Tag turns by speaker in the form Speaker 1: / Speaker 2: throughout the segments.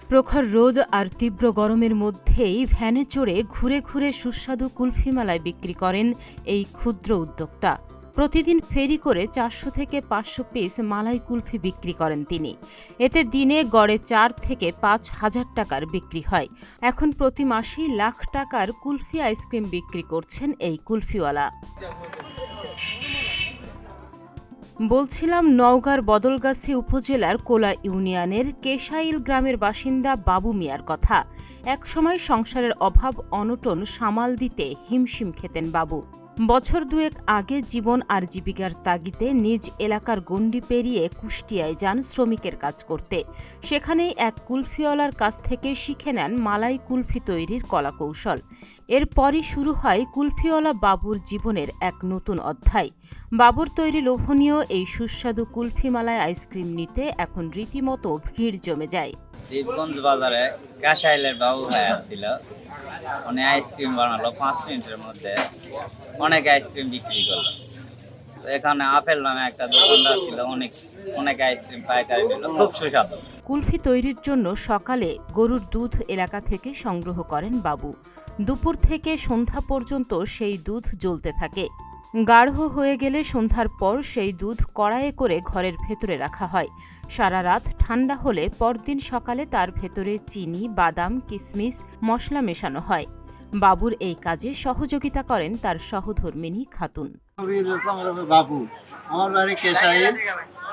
Speaker 1: প্রখর রোদ আর তীব্র গরমের মধ্যেই ভ্যানে চড়ে ঘুরে ঘুরে সুস্বাদু কুলফি মালাই বিক্রি করেন এই ক্ষুদ্র উদ্যোক্তা। প্রতিদিন ফেরি করে 400 থেকে 500 পিস মালাই কুলফি বিক্রি করেন তিনি। এতে দিনে গড়ে 4 থেকে 5 হাজার টাকার বিক্রি হয়। এখন প্রতি মাসেই লাখ টাকার কুলফি আইসক্রিম বিক্রি করছেন এই কুলফিওয়ালা। বলছিলাম নওগাঁর বদলগাছি উপজেলার কোলা ইউনিয়নের কেশাইল গ্রামের বাসিন্দা বাবু মিয়ার কথা। একসময় সংসারের অভাব অনটন সামাল দিতে হিমশিম খেতেন বাবু। বছর দুয়েক আগে জীবন আর জীবিকার তাগিদে নিজ এলাকার গণ্ডি পেরিয়ে কুষ্টিয়ায় যান শ্রমিকের কাজ করতে। সেখানেই এক কুলফিওয়ালার কাছ থেকে শিখে নেন মালাই কুলফি তৈরির কলাকৌশল। এরপরই শুরু হয় কুলফিওয়ালা বাবুর জীবনের এক নতুন অধ্যায়। বাবুর তৈরি লোভনীয় এই সুস্বাদু কুলফি মালাই আইসক্রিম নিতে এখন রীতিমতো ভিড় জমে যায়।
Speaker 2: জীবগঞ্জ বাজারে কাশাইলের বাবু ভাই আসছিল, উনি আইসক্রিম বানালো 5 মিনিটের মধ্যে, অনেক আইসক্রিম বিক্রি করলো। এখানে আপেল নামে একটা দোকানদার ছিল, অনেক আইসক্রিম পাইকারি দিল, খুব সুস্বাদু।
Speaker 1: কুলফি তৈরির জন্য সকালে গরুর দুধ এলাকা থেকে সংগ্রহ করেন বাবু। দুপুর থেকে সন্ধ্যা পর্যন্ত সেই দুধ জ্বলতে থাকে। গাঢ় হয়ে গেলে সন্ধ্যার পর সেই দুধ কড়াইয়ে করে ঘরের ভেতরে রাখা হয়। সারা রাত ঠান্ডা হলে পরদিন সকালে তার ভেতরে চিনি, বাদাম, কিশমিশ, মশলা মেশানো হয়। বাবুর এই কাজে সহযোগিতা করেন তার সহধর্মিণী খাতুন।
Speaker 3: বাবু, আমার বাড়ি কেশাইল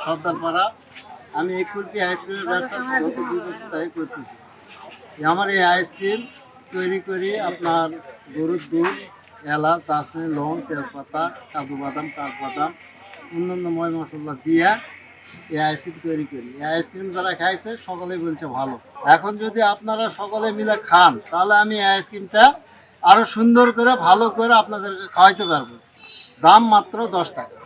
Speaker 3: সর্দারপাড়া। আমি এই কুলফি আইসক্রিমের ব্যবসা গত 2 বছর ধরে করতেছি। আমার এই আইসক্রিম তৈরি করি আপনার গরুর দুধ, এলাচ, দারচিনি, লং, তেজপাতা, কাজু বাদাম, কাঠবাদাম, অন্যান্য ময় মশলা দিয়ে এই আইসক্রিম তৈরি করি। এই আইসক্রিম যারা খাইছে সকলেই বলছে ভালো। এখন যদি আপনারা সকলে মিলে খান তাহলে আমি এই আইসক্রিমটা আরো সুন্দর করে ভালো করে আপনাদেরকে খাওয়াইতে পারবো। দাম মাত্র 10 টাকা।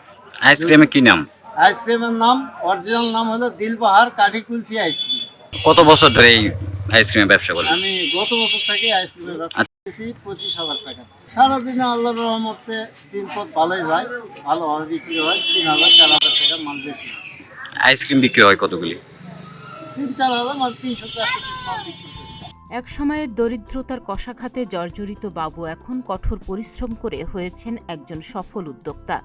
Speaker 4: আইসক্রিমের কি নাম?
Speaker 3: আইসক্রিমের নাম, অরিজিনাল নাম হলো দিলবাহার কাঠি কুলফি আইসক্রিম।
Speaker 4: কত বছর ধরে এই আইসক্রিমের ব্যবসা করেন?
Speaker 3: আমি গত বছর থেকে আইসক্রিমের ব্যবসা করতেছি 25,000 টাকা। সারাদিনে আল্লাহর রহমতে দিনপথ ভালোই যায়, ভালোভাবে বিক্রি হয়। 3,000 4,000 টাকার মাল বেশি।
Speaker 4: আইসক্রিম বিক্রি হয় কতগুলি?
Speaker 3: 3-4,000 মাল, 300-400 পিস মাল বিক্রি করি।
Speaker 1: এক সময়ে দরিদ্রতার কষাঘাতে জর্জরিত বাবু এখন কঠোর পরিশ্রম করে হয়েছেন একজন সফল উদ্যোক্তা।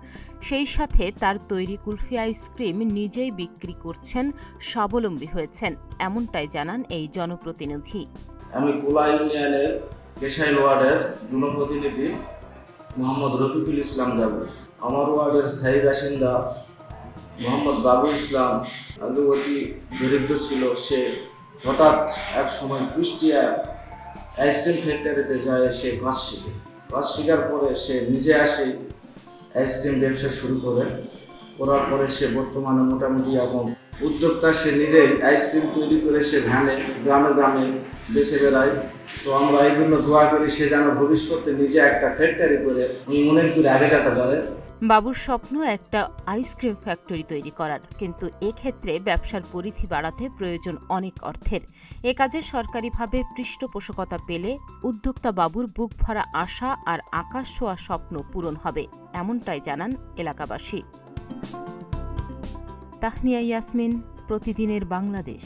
Speaker 1: সেই সাথে তার তৈরি কুলফি আইসক্রিম নিজেই বিক্রি করছেন, স্বাবলম্বী হয়েছেন, এমনটাই জানান এই জনপ্রতিনিধি।
Speaker 5: আমি কোলা ইউনিয়নের কেশাইল ওয়ার্ডের জনপ্রতিনিধি মোহাম্মদ রফিকুল ইসলাম যাবো। আমার ওয়ার্ডের স্থায়ী বাসিন্দা মোহাম্মদ বাবু ইসলাম আগে অতি দরিদ্র ছিল। সে হঠাৎ এক সময় কুষ্টিয়া আইসক্রিম ফ্যাক্টরিতে যায়, সে কাজ শিখে। কাজ শেখার পরে সে নিজে আসে আইসক্রিম ব্যবসা শুরু করার পরে সে বর্তমানে মোটামুটি এখন উদ্যোক্তা। সে নিজেই আইসক্রিম তৈরি করে সে ভ্যানে গ্রামে গ্রামে বেছে বেড়ায়। তো আমরা এই জন্য দোয়া করি সে যেন ভবিষ্যতে নিজে একটা ফ্যাক্টরি করে অনেক দূর আগে যেতে পারে।
Speaker 1: বাবুর স্বপ্ন একটা আইসক্রিম ফ্যাক্টরি তৈরি করার, কিন্তু এক্ষেত্রে ব্যবসার পরিধি বাড়াতে প্রয়োজন অনেক অর্থের। এ কাজে সরকারিভাবে পৃষ্ঠপোষকতা পেলে উদ্যোক্তা বাবুর বুক ভরা আশা আর আকাশ ছোঁয়া স্বপ্ন পূরণ হবে, এমনটাই জানান এলাকাবাসী। তাহনিয়া ইয়াসমিন, প্রতিদিনের বাংলাদেশ।